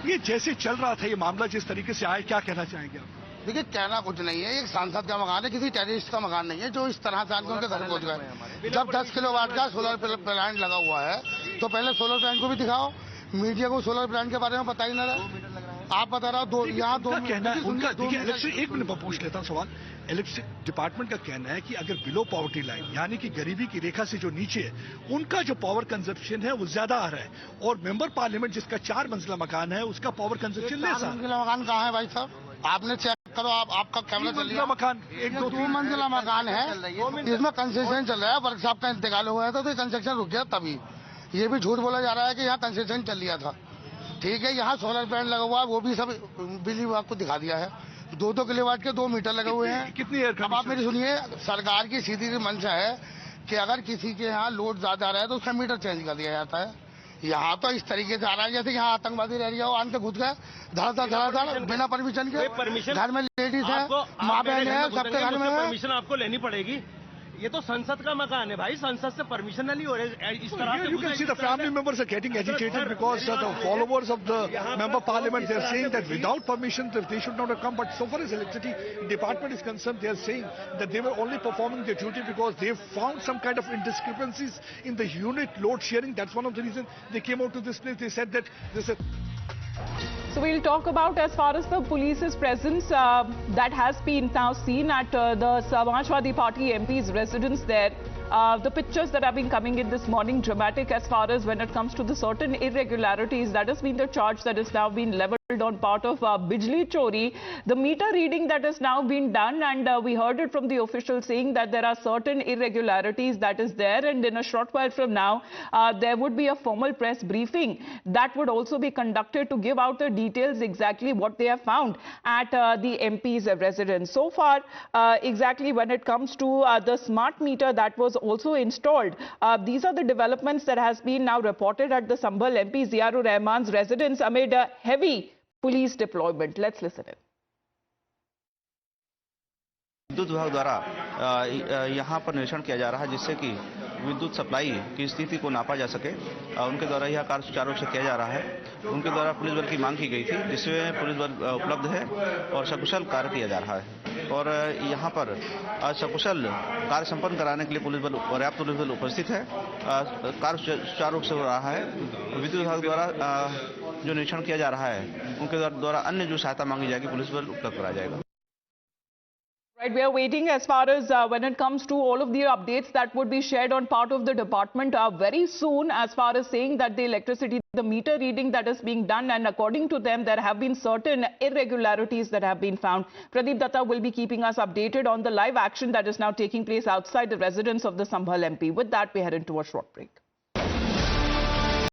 ये जैसे चल रहा था ये मामला जिस तरीके से आया, क्या कहना चाहेंगे आप? देखिए, कहना कुछ नहीं है, एक सांसद का मकान है, किसी टेररिस्ट का मकान नहीं है जो इस तरह से आके उनके घर पहुंच गए। जब 10 किलोवाट का सोलर प्लांट लगा हुआ है तो पहले सोलर प्लांट को भी दिखाओ। मीडिया को सोलर प्लांट के बारे में पता ही ना रहा। आप बता रहा हो यहाँ दो कहना है उनका। देखिए इलेक्ट्रिक, एक मिनट में पूछ लेता हूँ सवाल। इलेक्ट्रिक डिपार्टमेंट का कहना है कि अगर बिलो पॉवर्टी लाइन यानी कि गरीबी की रेखा से जो नीचे है उनका जो पावर कंजप्शन है वो ज्यादा आ रहा है, और मेंबर पार्लियामेंट जिसका 4 मंजिला मकान है उसका पावर कंजप्शन लेस आ रहा है। मकान कहाँ है भाई साहब? आपने चेक करो, आपका कैमरा चल रहा है। मकान एक दो 2 मंजिला मकान है, इसमें कंस्ट्रक्शन चल रहा है। वर्कशॉप का इंतकाल हुआ है तो कंस्ट्रक्शन रुक गया। तभी ये भी झूठ बोला जा रहा है कि यहाँ कंस्ट्रक्शन चल लिया था। ठीक है, यहाँ सोलर प्लांट लगा हुआ है, वो भी सब बिजली विभाग को दिखा दिया है। 2-2 किलोवाट के 2 मीटर लगे हुए हैं। कितनी? अब आप मेरी सुनिए, सरकार की सीधी मंशा है कि अगर किसी के यहाँ लोड ज्यादा आ रहा है तो उसका मीटर चेंज कर दिया जाता है। यहाँ तो इस तरीके से आ रहा है जैसे यहाँ आतंकवादी रह रहा हो, आन के घुस गए धड़ाधड़ बिना परमिशन के। घर में लेडीज है, माँ बहन है, सबके घर में परमिशन आपको लेनी पड़ेगी। ये तो संसद का मकान है भाई, संसद से परमिशन नहीं हो रही इस तरह से। You can see the family members are getting agitated because the followers of the member parliament, they are saying that without permission they should not have come. But so far as electricity department is concerned, they are saying that they were only performing their duty because they found some kind of indiscrepancies in the unit load sharing. That's one of the reasons they came out to this place. They said that So we'll talk about as far as the police's presence that has been now seen at the Samajwadi Party MP's residence there. The pictures that have been coming in this morning, dramatic as far as when it comes to the certain irregularities. That has been the charge that has now been leveled on part of Bijli Chori. The meter reading that has now been done, and we heard it from the official saying that there are certain irregularities that is there, and in a short while from now there would be a formal press briefing that would also be conducted to give out the details exactly what they have found at the MP's residence. So far, exactly when it comes to the smart meter that was also installed, these are the developments that has been now reported at the Sambhal MP Ziaur Rahman's residence amid a heavy police deployment. Let's listen in. विद्युत विभाग द्वारा यहाँ पर निरीक्षण किया जा रहा है जिससे कि विद्युत सप्लाई की स्थिति को नापा जा सके। उनके द्वारा यह कार्य सुचारू रूप से किया जा रहा है। उनके द्वारा पुलिस बल की मांग की गई थी जिसमें पुलिस बल उपलब्ध है और सकुशल कार्य किया जा रहा है। और यहाँ पर सकुशल कार्य संपन्न कराने के लिए पुलिस बल, पर्याप्त पुलिस बल उपस्थित है। कार्य सुचारू रूप से हो रहा है। विद्युत विभाग द्वारा जो निरीक्षण किया जा रहा है उनके द्वारा अन्य जो सहायता मांगी जाएगी पुलिस बल उपलब्ध कराया जाएगा। Right, we are waiting as far as when it comes to all of the updates that would be shared on part of the department very soon, as far as saying that the electricity, the meter reading that is being done, and according to them there have been certain irregularities that have been found. Pradeep Datta will be keeping us updated on the live action that is now taking place outside the residence of the Sambhal MP. With that, we head into a short break.